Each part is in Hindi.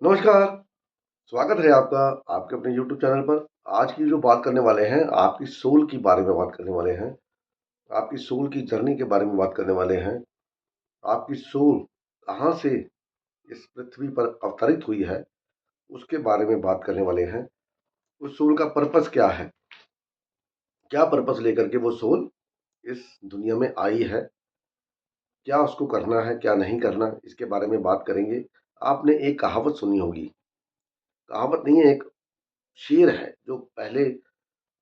नमस्कार, स्वागत है आपका आपके अपने यूट्यूब चैनल पर। आज की जो बात करने वाले हैं, आपकी सोल की बारे में बात करने वाले हैं। आपकी सोल की जर्नी के बारे में बात करने वाले हैं। आपकी सोल कहाँ से इस पृथ्वी पर अवतरित हुई है, उसके बारे में बात करने वाले हैं। उस सोल का पर्पस क्या है? क्या पर्पस लेकर के वो सोल इस दुनिया में आई है? क्या उसको करना है, क्या नहीं करना, इसके बारे में बात करेंगे। आपने एक कहावत सुनी होगी, कहावत नहीं है, एक शेर है जो पहले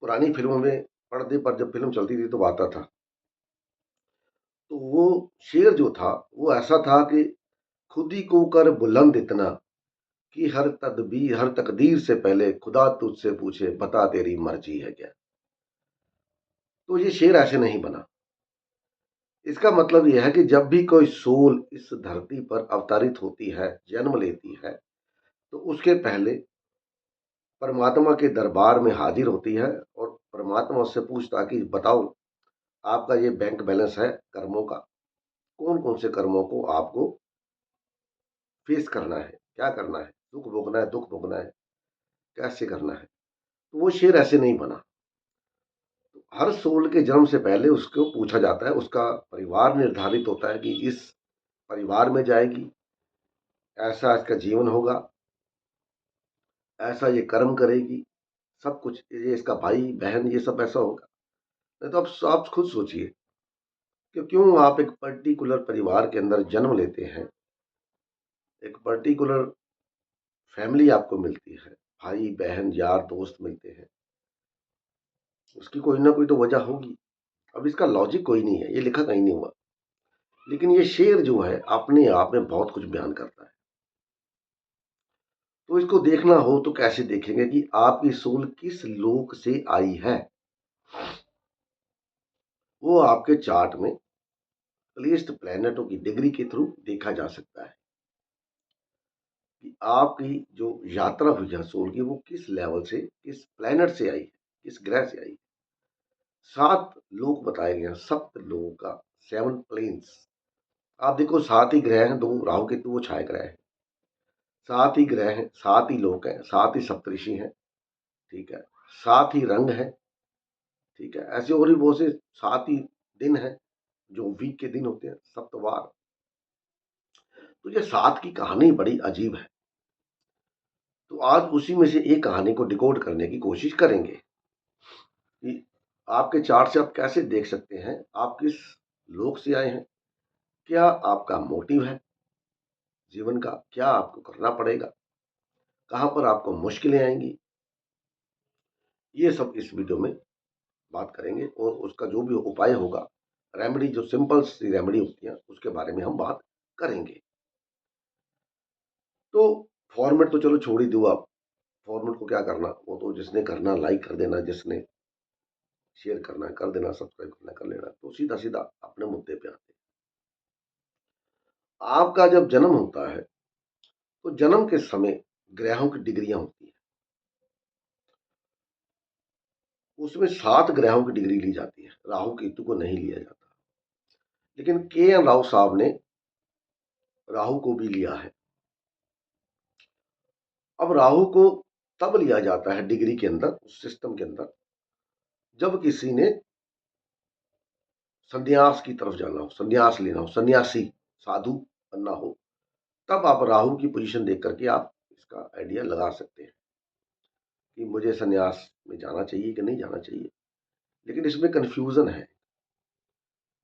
पुरानी फ़िल्मों में पर्दे पर जब फ़िल्म चलती थी तो आता था। तो वो शेर जो था, वो ऐसा था कि खुदी को कर बुलंद इतना कि हर तकदीर से पहले खुदा तुझसे पूछे बता तेरी मर्ज़ी है क्या? तो ये शेर ऐसे नहीं बना। इसका मतलब ये है कि जब भी कोई सोल इस धरती पर अवतरित होती है, जन्म लेती है, तो उसके पहले परमात्मा के दरबार में हाज़िर होती है और परमात्मा उससे पूछता है कि बताओ, आपका ये बैंक बैलेंस है कर्मों का, कौन-कौन से कर्मों को आपको फेस करना है, क्या करना है, सुख भोगना है, दुख भोगना है, कैसे करना है। तो वो शेर ऐसे नहीं बना। हर सोल के जन्म से पहले उसको पूछा जाता है, उसका परिवार निर्धारित होता है कि इस परिवार में जाएगी, ऐसा इसका जीवन होगा, ऐसा ये कर्म करेगी, सब कुछ ये इसका भाई बहन ये सब ऐसा होगा। नहीं तो आप खुद सोचिए कि क्यों आप एक पर्टिकुलर परिवार के अंदर जन्म लेते हैं, एक पर्टिकुलर फैमिली आपको मिलती है, भाई बहन यार दोस्त मिलते हैं, उसकी कोई ना कोई तो वजह होगी। अब इसका लॉजिक कोई नहीं है, ये लिखा कहीं नहीं हुआ। लेकिन ये शेर जो है अपने आप में बहुत कुछ बयान करता है। तो इसको देखना हो तो कैसे देखेंगे कि आपकी सोल किस लोक से आई है? वो आपके चार्ट में प्लेस्ड प्लैनेटों की डिग्री के थ्रू देखा जा सकता है कि आपकी जो यात्रा हुई है सोल की, वो किस लेवल से, किस प्लैनेट से आई है, किस ग्रह से आई है। 7 लोक बताए गए हैं, सप्त लोगों का, 7 प्लेन्स। आप देखो 7 ही ग्रह हैं, 2 राहु केतु वो छाया ग्रह हैं। 7 ही ग्रह हैं, 7 ही लोक हैं, 7 ही सप्तऋषि हैं, ठीक है? 7 ही रंग हैं, ठीक है? ऐसे और भी बहुत से 7 ही दिन हैं, जो वीक के दिन होते हैं, सप्तवार। तो ये 7 की कहानी बड़ी अजीब है। तो आज उसी में से एक कहानी को डिकोड करने की कोशिश करेंगे कि आपके चार्ट से आप कैसे देख सकते हैं, आप किस लोक से आए हैं, क्या आपका मोटिव है जीवन का, क्या आपको करना पड़ेगा, कहाँ पर आपको मुश्किलें आएँगी, ये सब इस वीडियो में बात करेंगे और उसका जो भी उपाय होगा, रेमेडी जो सिंपल सी रेमेडी होती है, उसके बारे में हम बात करेंगे। तो फॉर्मेट तो चलो छोड़ ही दो आप, फॉर्मेट को क्या करना, वो तो जिसने करना लाइक कर देना, जिसने शेयर करना है कर देना, सब्सक्राइब करना है कर लेना। तो सीधा-सीधा अपने मुद्दे पे आते हैं। आपका जब जन्म होता है, तो जन्म के समय ग्रहों की डिग्रियाँ होती हैं। उसमें 7 ग्रहों की डिग्री ली जाती है, राहु केतु को नहीं लिया जाता। लेकिन के एन राव साहब ने राहु को भी लिया है। अब राहु को तब लिया जाता है डिग्री के अंदर, उस सिस्टम के अंदर, जब किसी ने संन्यास की तरफ जाना हो, संन्यास लेना हो, सन्यासी, साधु बनना हो, तब आप राहु की पोजीशन देख करके आप इसका आइडिया लगा सकते हैं कि मुझे संन्यास में जाना चाहिए कि नहीं जाना चाहिए। लेकिन इसमें कन्फ्यूजन है,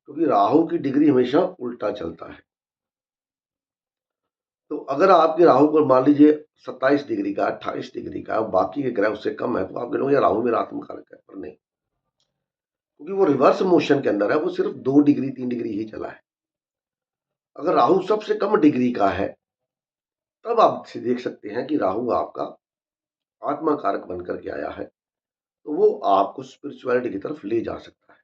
क्योंकि राहु की डिग्री हमेशा उल्टा चलता है। तो अगर आपके राहु पर मान लीजिए 27 डिग्री का, 28 डिग्री का, बाकी के ग्रह उससे कम है, तो आप कहोगे यार राहु मेरा आत्मकारक है, पर नहीं, क्योंकि वो रिवर्स मोशन के अंदर है, वो सिर्फ 2 डिग्री 3 डिग्री ही चला है। अगर राहु सबसे कम डिग्री का है, तब आप देख सकते हैं कि राहु आपका आत्मा कारक बनकर के आया है, तो वो आपको स्पिरिचुअलिटी की तरफ ले जा सकता है।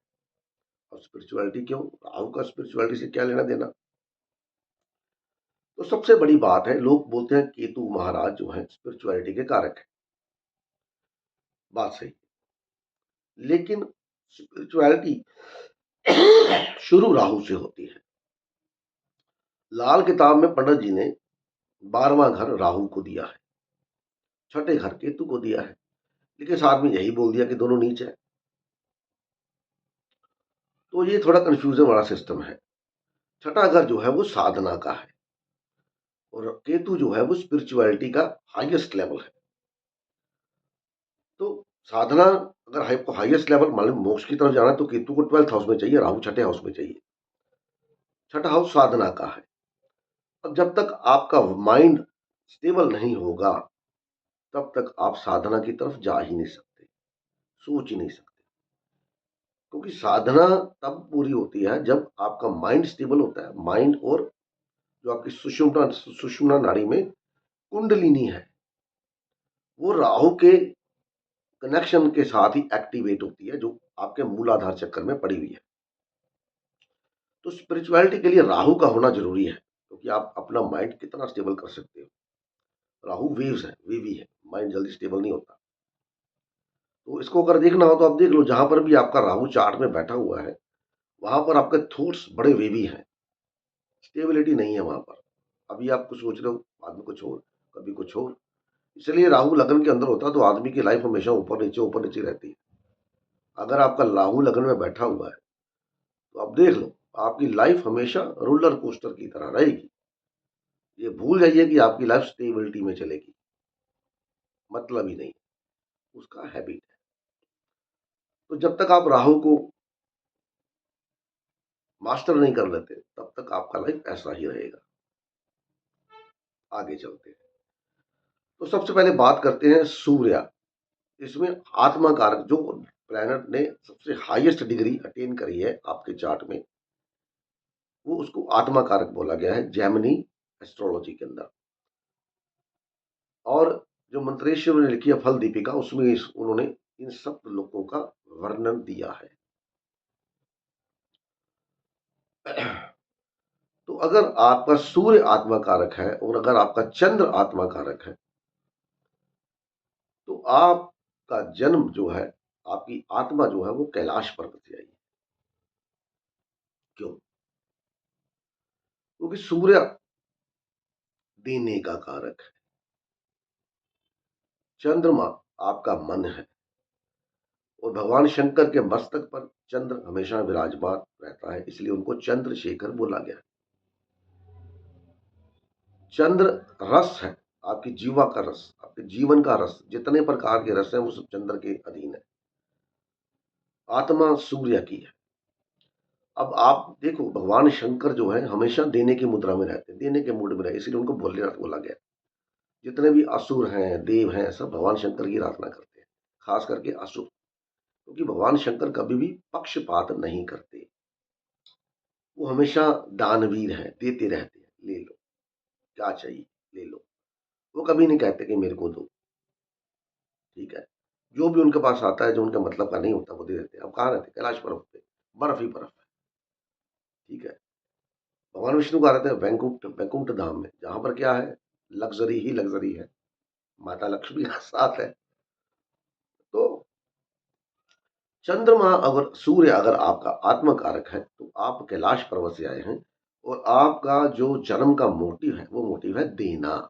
और स्पिरिचुअलिटी क्यों, राहु का स्पिरिचुअलिटी से क्या लेना देना। तो सबसे बड़ी बात है, लोग बोलते हैं केतु महाराज जो है स्पिरिचुअलिटी के कारक है, बात सही, लेकिन स्पिरिचुअलिटी शुरू राहु से होती है। लाल किताब में पंडित जी ने 12वां घर राहु को दिया है, छठे घर केतु को दिया है, लेकिन साथ में यही बोल दिया कि दोनों नीच है। तो ये थोड़ा कंफ्यूजन वाला सिस्टम है। छठा घर जो है वो साधना का है और केतु जो है वो स्पिरिचुअलिटी का हाईएस्ट लेवल है। तो साधना अगर आपको हाईएस्ट लेवल मान लो मोक्ष की तरफ जाना है तो केतु को 12th हाउस में चाहिए, राहु छठे हाउस में चाहिए। छठा हाउस साधना का है। अब जब तक आपका माइंड स्टेबल नहीं होगा तब तक आप साधना की तरफ जा ही नहीं सकते, सोच ही नहीं सकते। क्योंकि साधना तब पूरी होती है जब आपका माइंड स्टेबल होता है। माइंड और जो आपकी सुषुम्ना सुषुम्ना नाड़ी में कुंडलिनी है वो राहु के कनेक्शन के साथ ही एक्टिवेट होती है, जो आपके मूलाधार चक्कर में पड़ी हुई है। तो स्पिरिचुअलिटी के लिए राहु का होना जरूरी है, क्योंकि आप अपना माइंड कितना स्टेबल कर सकते हो। राहु वेव्स है, वेवी है, माइंड जल्दी स्टेबल नहीं होता। तो इसको अगर देखना हो तो आप देख लो, जहां पर भी आपका राहु चार्ट में बैठा हुआ है वहां पर आपके थॉट्स बड़े वेवी हैं, स्टेबिलिटी नहीं है वहां पर। अभी आप कुछ सोच रहे हो, बाद में कुछ और, कभी कुछ और। इसलिए राहु लगन के अंदर होता तो आदमी की लाइफ हमेशा ऊपर नीचे रहती है। अगर आपका राहु लगन में बैठा हुआ है तो आप देख लो, आपकी लाइफ हमेशा रोलर कोस्टर की तरह रहेगी। ये भूल जाइए कि आपकी लाइफ स्टेबिलिटी में चलेगी, मतलब ही नहीं, उसका हैबिट है। तो जब तक आप राहु को मास्टर नहीं कर लेते तब तक आपका लाइफ ऐसा ही रहेगा। आगे चलते हैं। तो सबसे पहले बात करते हैं सूर्य। इसमें आत्मा कारक जो प्लैनेट ने सबसे हाईएस्ट डिग्री अटेन करी है आपके चार्ट में, वो उसको आत्मा कारक बोला गया है जैमिनी एस्ट्रोलॉजी के अंदर। और जो मंत्रेश्वर ने लिखी है फल दीपिका, उसमें उन्होंने इन सब लोगों का वर्णन दिया है। तो अगर आपका सूर्य आत्मा कारक है और अगर आपका चंद्र आत्मा कारक है तो आपका जन्म जो है, आपकी आत्मा जो है वो कैलाश पर्वत से आई है। क्यों? क्योंकि सूर्य देने का कारक है, चंद्रमा आपका मन है, और भगवान शंकर के मस्तक पर चंद्र हमेशा विराजमान रहता है, इसलिए उनको चंद्रशेखर बोला गया। चंद्र रस है, आपकी जीवा का रस, आपके जीवन का रस, जितने प्रकार के रस हैं वो सब चंद्र के अधीन है। आत्मा सूर्य की है। अब आप देखो, भगवान शंकर जो है हमेशा देने की मुद्रा में रहते हैं, देने के मूड में रहे, इसलिए उनको भोलेनाथ बोला गया। जितने भी असुर हैं, देव हैं, सब भगवान शंकर की आराधना करते हैं, खास करके असुर, क्योंकि भगवान शंकर कभी भी पक्षपात नहीं करते। वो हमेशा दानवीर हैं, देते रहते हैं, ले लो क्या चाहिए ले लो। वो कभी नहीं कहते कि मेरे को दो, ठीक है। जो भी उनके पास आता है, जो उनके मतलब का नहीं होता, वो दे देते हैं। अब कहाँ रहते? कैलाश पर्वत पे, बर्फ ही बर्फ है, ठीक है। भगवान विष्णु का रहते हैं वैकुंठ, वैकुंठ धाम में, जहां पर क्या है, लग्जरी ही लग्जरी है, माता लक्ष्मी का साथ है। तो चंद्रमा अगर, सूर्य अगर आपका आत्म कारक है तो आप कैलाश पर्वत से आए हैं, और आपका जो जन्म का मोटिव है वो मोटिव है देना।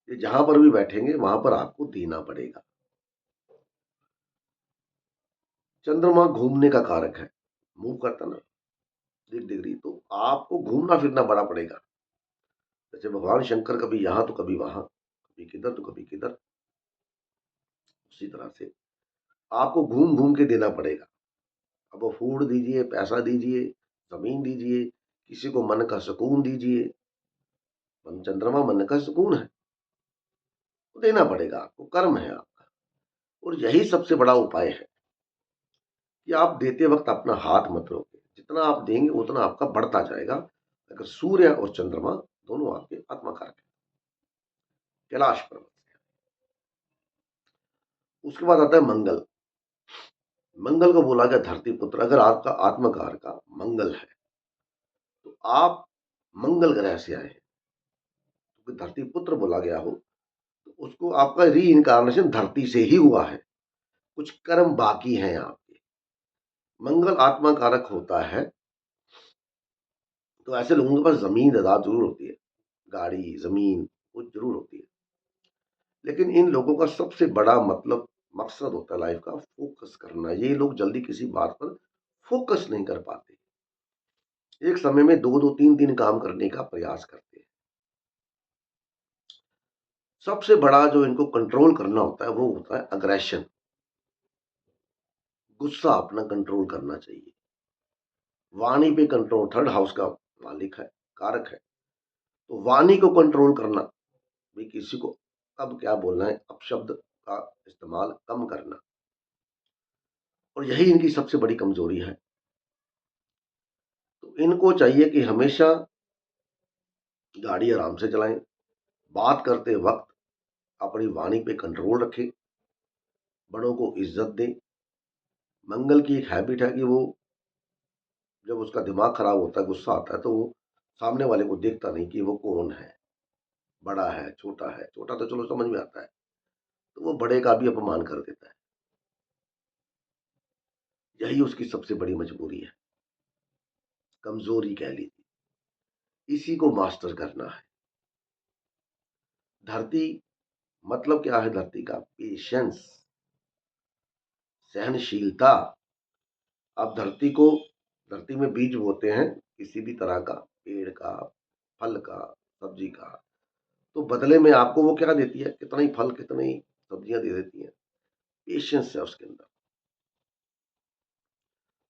ये जहां पर भी बैठेंगे वहां पर आपको देना पड़ेगा। चंद्रमा घूमने का कारक है, मूव करता ना 1 डिग्री, तो आपको घूमना फिरना बड़ा पड़ेगा। जैसे भगवान शंकर कभी यहां तो कभी वहां, कभी किधर तो कभी किधर, उसी तरह से आपको घूम घूम के देना पड़ेगा। अब वो फूड दीजिए, पैसा दीजिए, जमीन दीजिए, किसी को मन का सुकून दीजिए। चंद्रमा मन का सुकून है, तो देना पड़ेगा आपको, कर्म है आपका। और यही सबसे बड़ा उपाय है कि आप देते वक्त अपना हाथ मत रोके, जितना आप देंगे उतना आपका बढ़ता जाएगा। अगर सूर्य और चंद्रमा दोनों आपके आत्मकारक है, कैलाश पर्वत से। उसके बाद आता है मंगल। मंगल को बोला गया धरती पुत्र। अगर आपका आत्मकार का मंगल है तो आप मंगल ग्रह से आए हैं, क्योंकि धरती पुत्र बोला गया हो तो उसको आपका री इनकारनेशन धरती से ही हुआ है, कुछ कर्म बाकी हैं आपके। मंगल आत्मा कारक होता है, तो ऐसे लोगों के पास जमीन जायदाद जरूर होती है, गाड़ी, ज़मीन वो ज़रूर होती है। लेकिन इन लोगों का सबसे बड़ा मतलब मकसद होता है लाइफ़ का फ़ोकस करना। ये लोग जल्दी किसी बात पर फ़ोकस नहीं कर पाते। एक समय में 2-2 3-3 काम करने का प्रयास करते हैं। सबसे बड़ा जो इनको कंट्रोल करना होता है वो होता है अग्रेशन। गुस्सा अपना कंट्रोल करना चाहिए। वाणी पे कंट्रोल, थर्ड हाउस का मालिक है, कारक है। तो वाणी को कंट्रोल करना, भी किसी को कब क्या बोलना है, अपशब्द का इस्तेमाल कम करना, और यही इनकी सबसे बड़ी कमजोरी है। तो इनको चाहिए कि हमेशा गाड़ी आराम से चलाएं, बात करते वक्त अपनी वाणी पे कंट्रोल रखें, बड़ों को इज्जत दें। मंगल की एक हैबिट है कि वो जब उसका दिमाग खराब होता है, गुस्सा आता है, तो वो सामने वाले को देखता नहीं कि वो कौन है, बड़ा है, छोटा है। छोटा तो चलो समझ में आता है, तो वो बड़े का भी अपमान कर देता है। यही उसकी सबसे बड़ी मजबूरी है, कमजोरी कह लीजिए। इसी को मास्टर करना है। धरती मतलब क्या है? धरती का पेशेंस, सहनशीलता। आप धरती में बीज बोते हैं किसी भी तरह का, पेड़ का, फल का, सब्जी का, तो बदले में आपको वो क्या देती है? कितना ही फल, कितनी सब्जियां दे देती है। पेशेंस है उसके अंदर।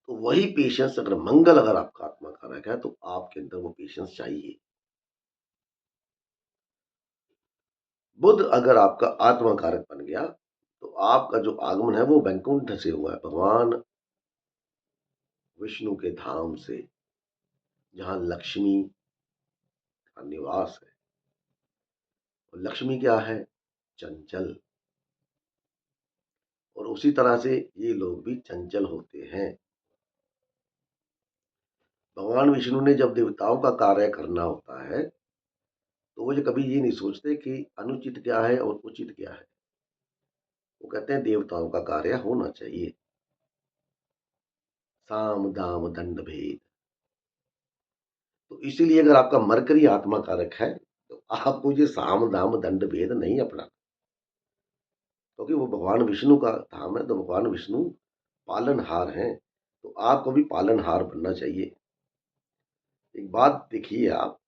तो वही पेशेंस, अगर मंगल अगर आपका आत्मा कारक है तो आपके अंदर वो पेशेंस चाहिए। बुध अगर आपका आत्मा कारक बन गया तो आपका जो आगमन है वो वैकुंठ से हुआ है, भगवान विष्णु के धाम से, जहां लक्ष्मी का निवास है। और लक्ष्मी क्या है? चंचल। और उसी तरह से ये लोग भी चंचल होते हैं। भगवान विष्णु ने जब देवताओं का कार्य करना होता है तो वो जो कभी ये नहीं सोचते कि अनुचित क्या है और उचित क्या है। वो कहते हैं देवताओं का कार्य होना चाहिए। साम दाम दंड भेद। तो इसीलिए अगर आपका मरकरी आत्मा कारक है तो आपको ये साम दाम दंड भेद नहीं अपनाना, क्योंकि वो भगवान विष्णु का धाम है। तो भगवान विष्णु पालनहार हैं, तो आपको भी पालनहार बनना चाहिए। एक बात देखिए आप,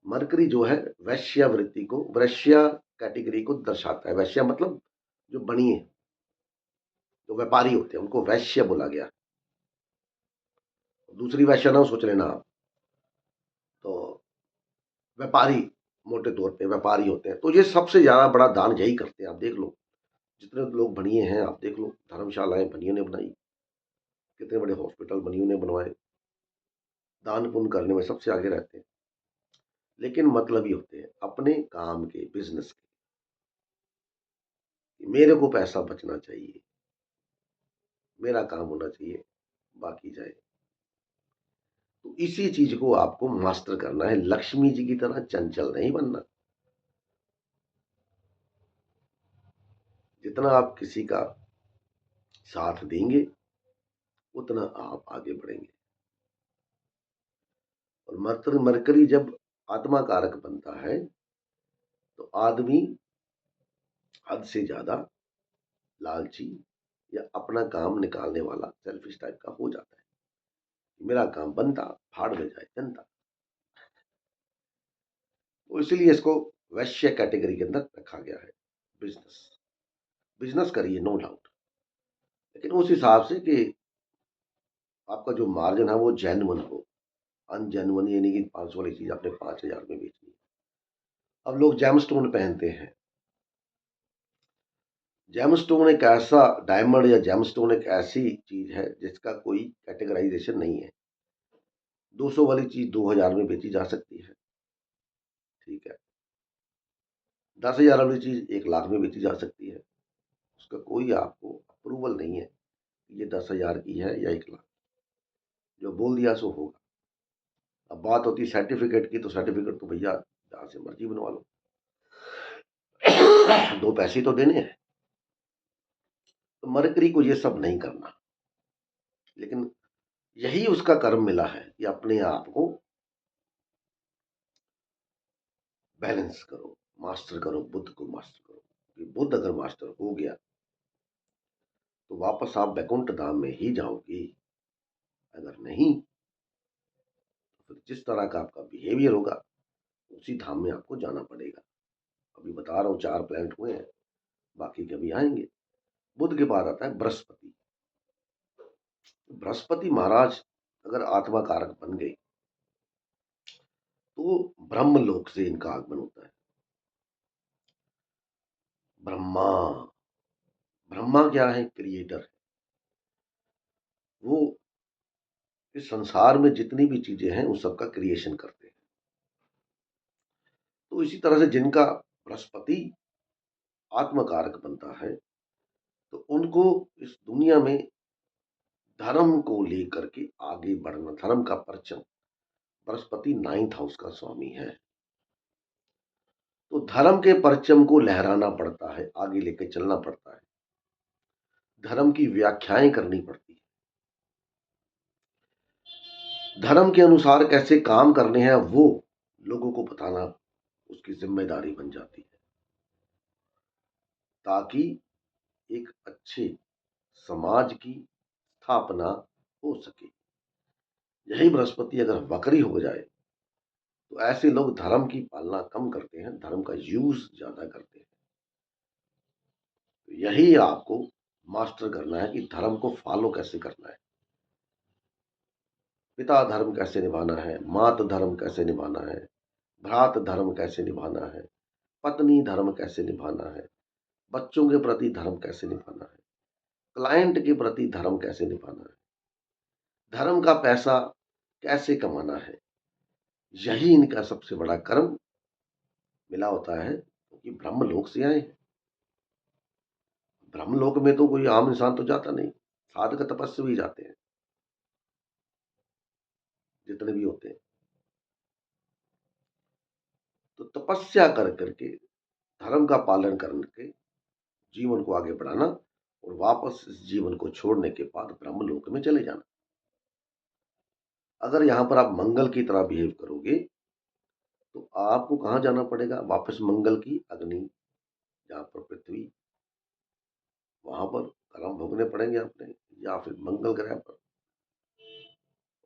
मरकरी जो है वैश्यावृत्ति को, वैश्या कैटेगरी को दर्शाता है। वैश्या मतलब जो बनिए, जो व्यापारी होते हैं उनको वैश्य बोला गया। दूसरी वैश्या ना सोच लेना आप। तो व्यापारी, मोटे तौर पे व्यापारी होते हैं, तो ये सबसे ज्यादा बड़ा दान यही करते हैं। आप देख लो, जितने लोग बनिए हैं आप देख लो, धर्मशालाएं बनियों ने बनाई, कितने बड़े हॉस्पिटल बनियों ने बनवाए, दान पुण्य करने में सबसे आगे रहते हैं। लेकिन मतलब ही होते हैं अपने काम के, बिजनेस के, कि मेरे को पैसा बचना चाहिए, मेरा काम होना चाहिए, बाकी जाए। तो इसी चीज को आपको मास्टर करना है। लक्ष्मी जी की तरह चंचल नहीं बनना। जितना आप किसी का साथ देंगे उतना आप आगे बढ़ेंगे। और मरकरी जब आत्मा कारक बनता है तो आदमी हद से ज्यादा लालची या अपना काम निकालने वाला, सेल्फिश टाइप का हो जाता है। मेरा काम बनता, फाड़ में जाए जनता। तो इसीलिए इसको वैश्य कैटेगरी के अंदर रखा गया है। बिजनेस, बिजनेस करिए नो डाउट, लेकिन उस हिसाब से कि आपका जो मार्जिन है वो जेन्युइन हो। अनजेन्युइन ये नहीं कि 500 वाली चीज आपने 5000 में बेचनी है। अब लोग जेमस्टोन पहनते हैं। जेमस्टोन एक ऐसा, डायमंड या जेमस्टोन एक ऐसी चीज है जिसका कोई कैटेगराइजेशन नहीं है। 200 वाली चीज 2000 में बेची जा सकती है, ठीक है। 10,000 वाली चीज 1 लाख में बेची जा सकती है। उसका कोई आपको अप्रूवल नहीं है कि ये 10,000 की है या 1 लाख। जो बोल दिया सो होगा। अब बात होती है सर्टिफिकेट की, तो सर्टिफिकेट तो भैया जहां से मर्जी बनवा लो, 2 पैसे तो देने हैं। तो मरकरी को ये सब नहीं करना, लेकिन यही उसका कर्म मिला है कि अपने आप को बैलेंस करो, मास्टर करो, बुद्ध को मास्टर करो। कि बुद्ध अगर मास्टर हो गया तो वापस आप वैकुंठ धाम में ही जाओगे। अगर नहीं तो फिर जिस तरह का आपका बिहेवियर होगा उसी धाम में आपको जाना पड़ेगा। अभी बता रहा हूँ 4 प्लैनेट हुए हैं, बाकी के अभी आएंगे। बुध के बाद आता है बृहस्पति। बृहस्पति महाराज अगर आत्मा कारक बन गए तो ब्रह्म लोक से इनका आगमन होता है। ब्रह्मा, ब्रह्मा क्या है? क्रिएटर है। वो इस संसार में जितनी भी चीजें हैं उन सबका क्रिएशन करते हैं। तो इसी तरह से जिनका बृहस्पति आत्मकारक बनता है तो उनको इस दुनिया में धर्म को लेकर के आगे बढ़ना, धर्म का परचम, बृहस्पति 9th हाउस का स्वामी है, तो धर्म के परचम को लहराना पड़ता है, आगे लेके चलना पड़ता है, धर्म की व्याख्याएं करनी पड़ती है, धर्म के अनुसार कैसे काम करने हैं वो लोगों को बताना उसकी जिम्मेदारी बन जाती है, ताकि एक अच्छे समाज की स्थापना हो सके। यही बृहस्पति अगर वक्री हो जाए तो ऐसे लोग धर्म की पालना कम करते हैं, धर्म का यूज ज्यादा करते हैं। तो यही आपको मास्टर करना है कि धर्म को फॉलो कैसे करना है, पिता धर्म कैसे निभाना है, मात धर्म कैसे निभाना है, भ्रात धर्म कैसे निभाना है, पत्नी धर्म कैसे निभाना है, बच्चों के प्रति धर्म कैसे निभाना है, क्लाइंट के प्रति धर्म कैसे निभाना है, धर्म का पैसा कैसे कमाना है। यही इनका सबसे बड़ा कर्म मिला होता है, क्योंकि ब्रह्मलोक से आए हैं। ब्रह्मलोक में तो कोई आम इंसान तो जाता नहीं, साधक तपस्वी भी जाते हैं, जितने भी होते हैं। तो तपस्या कर करके धर्म का पालन करके जीवन को आगे बढ़ाना और वापस इस जीवन को छोड़ने के बाद ब्रह्मलोक में चले जाना। अगर यहां पर आप मंगल की तरह बिहेव करोगे तो आपको कहां जाना पड़ेगा? वापस मंगल की अग्नि, जहां पर पृथ्वी, वहां पर कर्म भोगने पड़ेंगे अपने, या फिर मंगल ग्रह पर,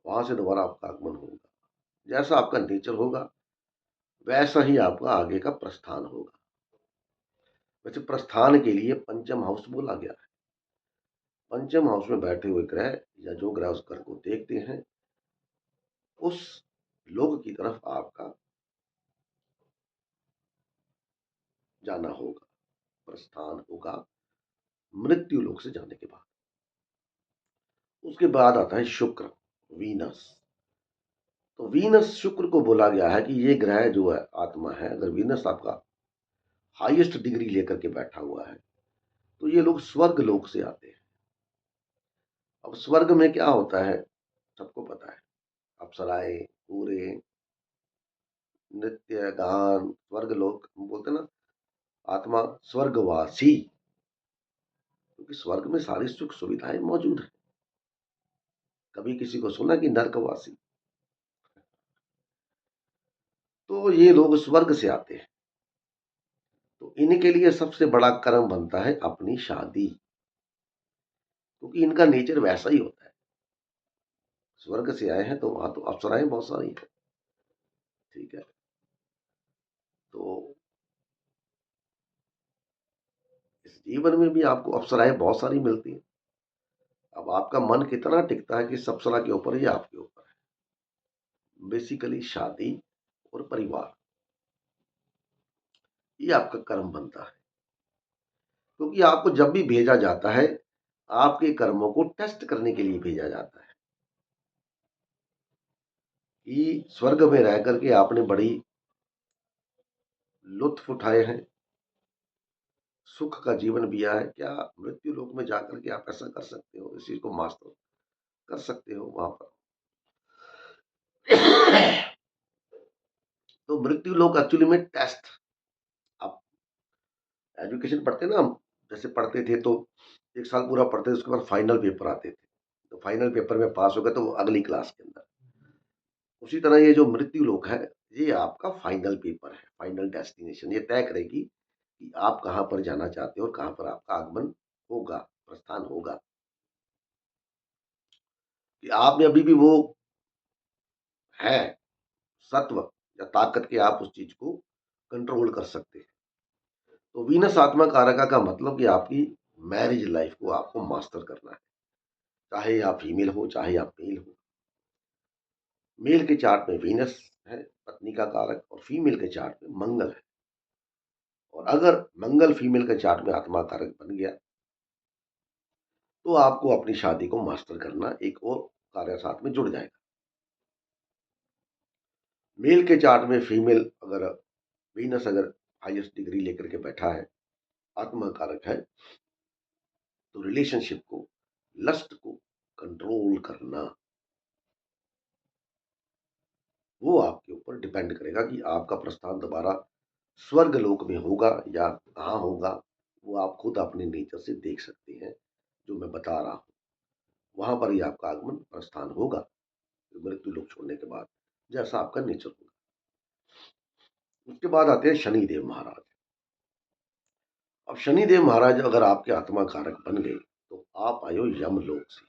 वहां से दोबारा आपका आगमन होगा। जैसा आपका नेचर होगा वैसा ही आपका आगे का प्रस्थान होगा। वैसे प्रस्थान के लिए पंचम हाउस बोला गया है। पंचम हाउस में बैठे हुए ग्रह या जो ग्रह उस ग्रह को देखते हैं उस लोक की तरफ आपका जाना होगा, प्रस्थान होगा मृत्यु लोक से जाने के बाद। उसके बाद आता है शुक्र, वीनस। तो वीनस, शुक्र को बोला गया है कि ये ग्रह जो है आत्मा है, अगर वीनस आपका हाईएस्ट डिग्री लेकर के बैठा हुआ है तो ये लोग स्वर्ग लोक से आते हैं। अब स्वर्ग में क्या होता है सबको पता है, अप्सराएं, पूरे, नृत्य, गान, स्वर्ग लोक बोलते ना, आत्मा स्वर्गवासी, क्योंकि स्वर्ग में सारी सुख सुविधाएं मौजूद है। कभी किसी को सुना कि नरकवासी? तो ये लोग स्वर्ग से आते हैं, तो इनके लिए सबसे बड़ा कर्म बनता है अपनी शादी, क्योंकि इनका नेचर वैसा ही होता है। स्वर्ग से आए हैं तो वहां तो अप्सराएं बहुत सारी है, ठीक है। तो इस जीवन में भी आपको अप्सराएं बहुत सारी मिलती हैं। अब आपका मन कितना टिकता है कि इस अप्सरा के ऊपर या आपके ऊपर है। बेसिकली शादी और परिवार, ये आपका कर्म बनता है, क्योंकि आपको जब भी भेजा जाता है आपके कर्मों को टेस्ट करने के लिए भेजा जाता है कि स्वर्ग में रह करके आपने बड़ी लुत्फ उठाए हैं, सुख का जीवन जिया है, क्या मृत्यु लोक में जाकर के आप ऐसा कर सकते हो? इस चीज को मास्टर कर सकते हो वहां पर? तो मृत्यु लोक एक्चुअली में टेस्ट, आप एजुकेशन पढ़ते ना, हम जैसे पढ़ते थे तो 1 साल पूरा पढ़ते थे, उसके बाद फाइनल पेपर आते थे, तो फाइनल पेपर में पास हो गए तो वो अगली क्लास के अंदर। उसी तरह ये जो मृत्यु लोक है ये आपका फाइनल पेपर है, फाइनल डेस्टिनेशन। ये तय करेगी कि आप कहाँ पर जाना चाहते हो और कहाँ पर आपका आगमन होगा, प्रस्थान होगा। कि आप में अभी भी वो है सत्व या ताकत कि आप उस चीज़ को कंट्रोल कर सकते हैं। तो वीनस आत्मा कारका का मतलब कि आपकी मैरिज लाइफ को आपको मास्टर करना है। चाहे आप फीमेल हो, चाहे आप मेल हो। मेल के चार्ट में वीनस है पत्नी का कारक और फीमेल के चार्ट में मंगल है। और अगर मंगल फीमेल के चार्ट में आत्मा कारक बन गया तो आपको अपनी शादी को मास्टर करना एक और कार्य साथ में जुड़ जाएगा। मेल के चार्ट में फीमेल अगर वीनस अगर हाईएस्ट डिग्री लेकर के बैठा है, आत्मा कारक है, तो रिलेशनशिप को, लस्ट को कंट्रोल करना वो आपके ऊपर डिपेंड करेगा कि आपका प्रस्थान दोबारा स्वर्ग लोक में होगा या कहाँ होगा। वो आप खुद अपने नेचर से देख सकते हैं, जो मैं बता रहा हूँ। वहां पर ही आपका आगमन प्रस्थान होगा मृत्यु लोक छोड़ने के बाद, जैसा आपका नेचर होगा। उसके बाद आते हैं शनिदेव महाराज। अब शनिदेव महाराज अगर आपके आत्मा कारक बन गए तो आप आयो यमलोक से।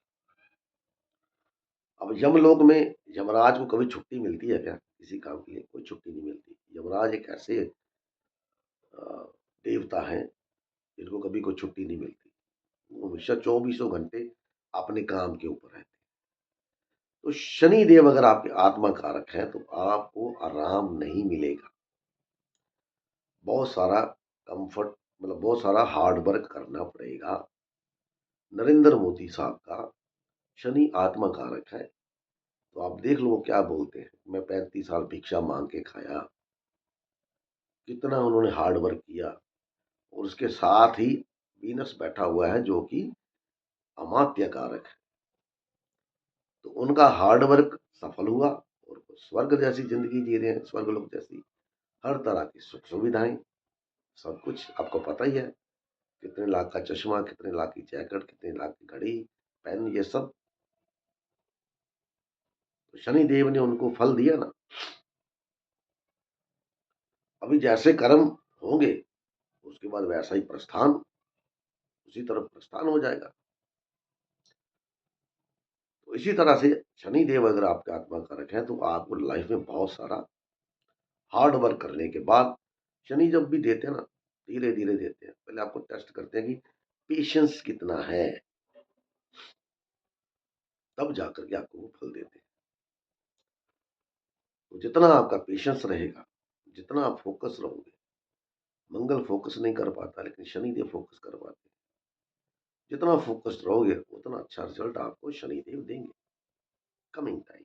अब यमलोक में यमराज को कभी छुट्टी मिलती है क्या? किसी काम के लिए कोई छुट्टी नहीं मिलती। यमराज एक ऐसे अ, देवता हैं जिनको कभी कोई छुट्टी नहीं मिलती। वो हमेशा चौबीसों घंटे अपने काम के ऊपर रहते हैं। तो शनि देव अगर आपके आत्मा कारक है तो आपको आराम नहीं मिलेगा। बहुत सारा कंफर्ट मतलब बहुत सारा हार्ड वर्क करना पड़ेगा। नरेंद्र मोदी साहब का शनि आत्मा कारक है। तो आप देख लो वो क्या बोलते हैं, मैं 35 साल भिक्षा मांग के खाया। कितना उन्होंने हार्ड वर्क किया। और उसके साथ ही वीनस बैठा हुआ है जो कि अमात्य कारक है। तो उनका हार्ड वर्क सफल हुआ और वो स्वर्ग जैसी जिंदगी जी रहे हैं, स्वर्ग लोक जैसी। हर तरह की सुख सुविधाएं, सब कुछ आपको पता ही है। कितने लाख का चश्मा, कितने लाख की जैकेट, कितने लाख की घड़ी, पेन, ये सब। तो शनि देव ने उनको फल दिया ना। अभी जैसे कर्म होंगे उसके बाद वैसा ही प्रस्थान, उसी तरफ प्रस्थान हो जाएगा। तो इसी तरह से शनि देव अगर आपके आत्मा कारक है तो आपको लाइफ में बहुत सारा हार्ड वर्क करने के बाद शनि जब भी देते हैं ना, धीरे धीरे देते हैं। पहले आपको टेस्ट करते हैं कि पेशेंस कितना है, तब जाकर के आपको वो फल देते हैं। तो जितना आपका पेशेंस रहेगा, जितना आप फोकस रहोगे, मंगल फोकस नहीं कर पाता लेकिन शनि देव फोकस कर पाते हैं। जितना फोकस्ड रहोगे उतना अच्छा रिजल्ट आपको शनि देव देंगे। कमिंग टाइम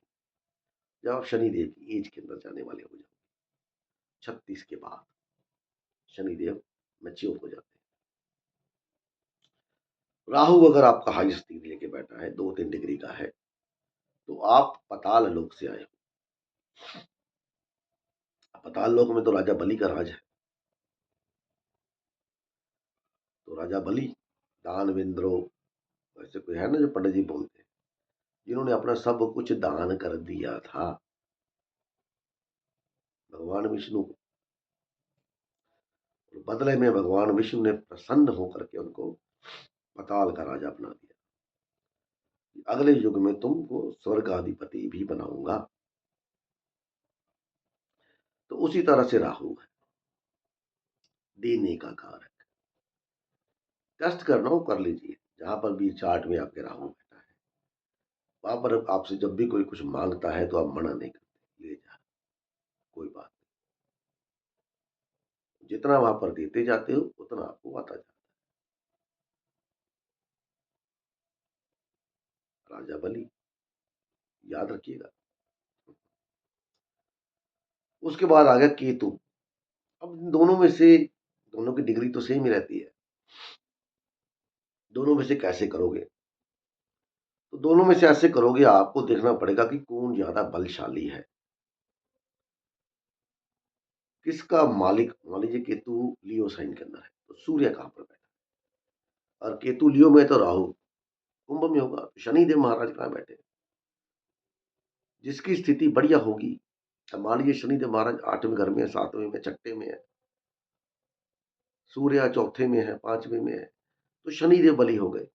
जब आप शनि देव की एज के अंदर जाने वाले हो जाओ, 36 के बाद शनिदेव मैच्योर हो जाते हैं। राहु अगर आपका हाईएस्ट डिग्री लेके बैठा है, 2-3 डिग्री का है, तो आप पताल लोक से आए हो। पताल लोक में तो राजा बलि का राज है। तो राजा बलि, दानवेंद्रो, ऐसे कोई है ना जो पंडित जी बोलते हैं, जिन्होंने अपना सब कुछ दान कर दिया था भगवान विष्णु को। और बदले में भगवान विष्णु ने प्रसन्न होकर के उनको पताल का राजा बना दिया। अगले युग में तुमको स्वर्गाधिपति भी बनाऊंगा। तो उसी तरह से राहु है, देने का कारक। टेस्ट करना हो कर लीजिए, जहां पर भी चार्ट में आपके राहु बैठा है वहां पर आपसे जब भी कोई कुछ मांगता है तो आप मना नहीं करते, ले जा, कोई बात नहीं। जितना वहां पर देते जाते हो उतना आपको आता जाता है। राजा बलि, याद रखिएगा। उसके बाद आ गया केतु। अब इन दोनों में से, दोनों की डिग्री तो सेम ही रहती है, दोनों में से कैसे करोगे? तो दोनों में से ऐसे करोगे, आपको देखना पड़ेगा कि कौन ज्यादा बलशाली है, किसका मालिक। मान लीजिए केतु लियो साइन के अंदर है तो सूर्य कहां पर बैठा है, और केतु लियो में तो राहु कुंभ में होगा, तो शनिदेव महाराज कहां बैठे? जिसकी स्थिति बढ़िया होगी अब मान लीजिए शनिदेव महाराज 8वें घर में है, 7वें में, छठे में है, सूर्य चौथे में है, 5वें में है, तो शनिदेव बली हो गए,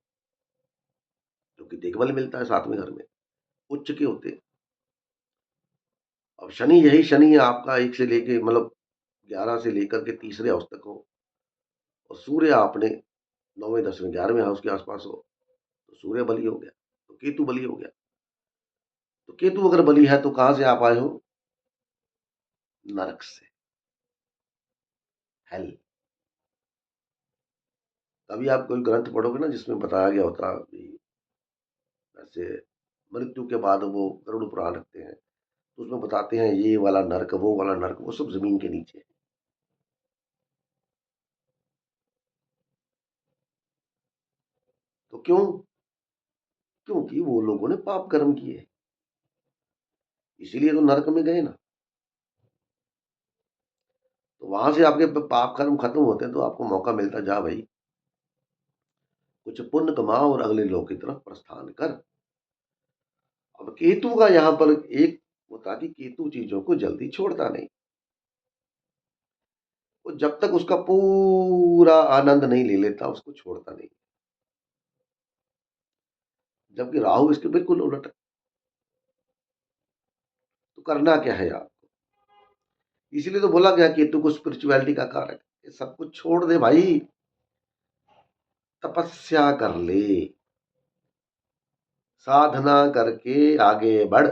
क्योंकि देखबल मिलता है 7वें घर में, उच्च के होते हैं। अब शनि यही शनि है आपका 1 से लेके मतलब 11 से लेकर के तीसरे हाउस तक हो, और सूर्य आपने 9वें, 10वें, 11वें हाउस के आसपास हो, तो सूर्य बली हो गया, तो केतु बली हो गया। तो केतु अगर बली है तो कहाँ से आप आए हो? नरक से, हेल। तभी आप कोई ग्रंथ पढ़ोगे ना जिसमें बताया गया होता कि ऐसे मृत्यु के बाद वो गरुड़ पुराण रखते हैं, तो उसमें बताते हैं ये वाला नर्क, वो वाला नर्क, वो सब जमीन के नीचे है। तो क्यों? क्योंकि वो लोगों ने पाप कर्म किए, इसीलिए तो नरक में गए ना। तो वहां से आपके पाप कर्म खत्म होते हैं, तो आपको मौका मिलता, जा भाई कुछ पुण्य कमा और अगले लोक की तरफ प्रस्थान कर। अब केतु का यहाँ पर एक होता कि केतु चीजों को जल्दी छोड़ता नहीं, वो जब तक उसका पूरा आनंद नहीं ले लेता उसको छोड़ता नहीं। जबकि राहु इसके बिल्कुल उलट है। तो करना क्या है आपको? इसीलिए तो बोला गया केतु को स्पिरिचुअलिटी का कारक, ये सब कुछ छोड़ दे भाई, तपस्या कर ले, साधना करके आगे बढ़,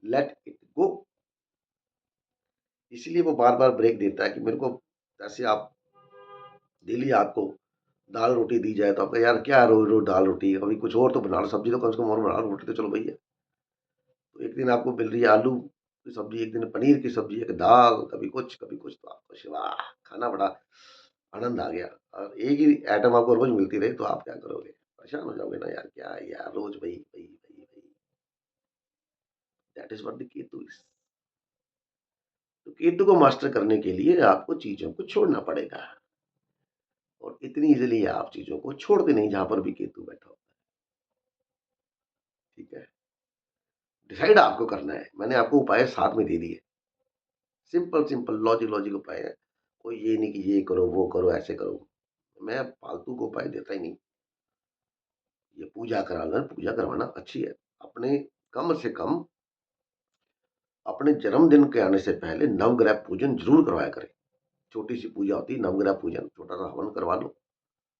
लेट इट गो। इसलिए वो बार बार ब्रेक देता है कि मेरे को, जैसे आप डेली आपको दाल रोटी दी जाए तो आपका यार क्या रोज रोज दाल रोटी, अभी कुछ और तो बना लो, सब्जी तो कम से कम और बना लो, रोटी तो चलो भैया। तो एक दिन आपको मिल रही है आलू की सब्जी, एक दिन पनीर की सब्जी, एक दाल, कभी कुछ कभी कुछ, तो आपको शिवा खाना बड़ा आनंद आ गया। और एक ही आइटम आपको रोज मिलती रहे तो आप क्या करोगे? परेशान हो जाओगे ना यार, क्या है यार रोज वही वही वही वही। That is what the Ketu is. तो केतु को मास्टर करने के लिए आपको चीजों को छोड़ना पड़ेगा, और इतनी इजीली आप चीजों को छोड़ते नहीं जहां पर भी केतु बैठा हो। ठीक है, डिसाइड आपको करना है। मैंने आपको उपाय साथ में दे दिए, सिंपल सिंपल लॉजिक लॉजिक उपाय है। कोई ये नहीं कि ये करो वो करो ऐसे करो, मैं फालतू को उपाय देता ही नहीं। ये पूजा कराना, पूजा करवाना अच्छी है, अपने कम से कम अपने जन्मदिन के आने से पहले नवग्रह पूजन जरूर करवाया करें। छोटी सी पूजा होती है नवग्रह पूजन, छोटा सा हवन करवा लो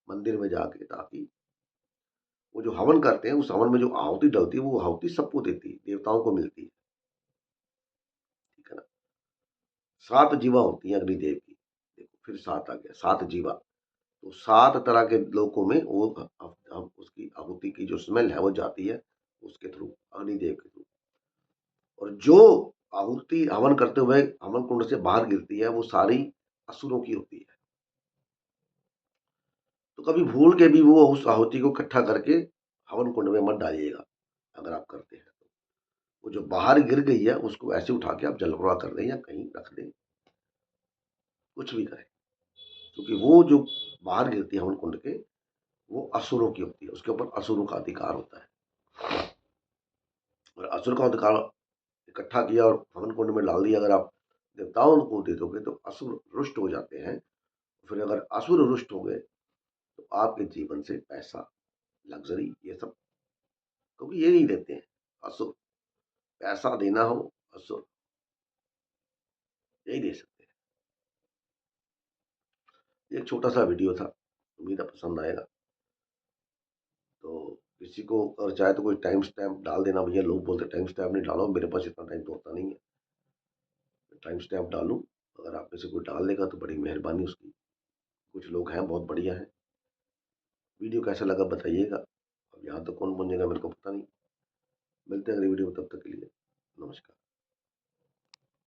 मंदिर में जाके, ताकि वो जो हवन करते हैं उस हवन में जो आहुति डलती है वो आहुति सबको देती है, देवताओं को मिलती है। ठीक है ना? 7 जीवा होती है अग्निदेव की, देखो फिर 7 आ गया, 7 जीवा। तो 7 तरह के लोकों में वो उसकी आहुति की जो स्मेल है वो जाती है उसके थ्रू, अग्निदेव के थ्रू। और जो आहुति हवन करते हुए हवन कुंड से बाहर गिरती है वो सारी असुरों की होती है। तो कभी भूल के भी वो उस आहुति को इकट्ठा करके हवन कुंड में मत डालिएगा, अगर आप करते हैं तो। वो जो बाहर गिर गई है उसको ऐसे उठा के आप जल प्रवाह कर दें या कहीं रख दें, कुछ भी करें, क्योंकि वो जो बाहर गिरती है हवन कुंड के, वो असुरों की होती है, उसके ऊपर असुरों का अधिकार होता है। और असुर का अधिकार इकट्ठा किया और हवन कुंड में डाल दिया, अगर आप देवताओं को दे दोगे तो असुर रुष्ट हो जाते हैं। फिर अगर असुर रुष्ट हो गए तो आपके जीवन से पैसा, लग्जरी, ये सब, क्योंकि ये नहीं देते हैं असुर। पैसा देना हो असुर, यही दे सकते हैं। एक छोटा सा वीडियो था, उम्मीद है पसंद आएगा। तो किसी को अगर चाहे तो कोई टाइम स्टैम्प डाल देना भैया, लोग बोलते टाइम स्टैम्प नहीं डालो, मेरे पास इतना टाइम तो होता नहीं है टाइम स्टैम्प डालूं। अगर आप में से कोई डाल देगा तो बड़ी मेहरबानी उसकी, कुछ लोग हैं बहुत बढ़िया हैं। वीडियो कैसा लगा बताइएगा, अब यहाँ तो कौन बनेगा मेरे को पता नहीं। मिलते हैं अगली वीडियो में, तब तक के लिए नमस्कार।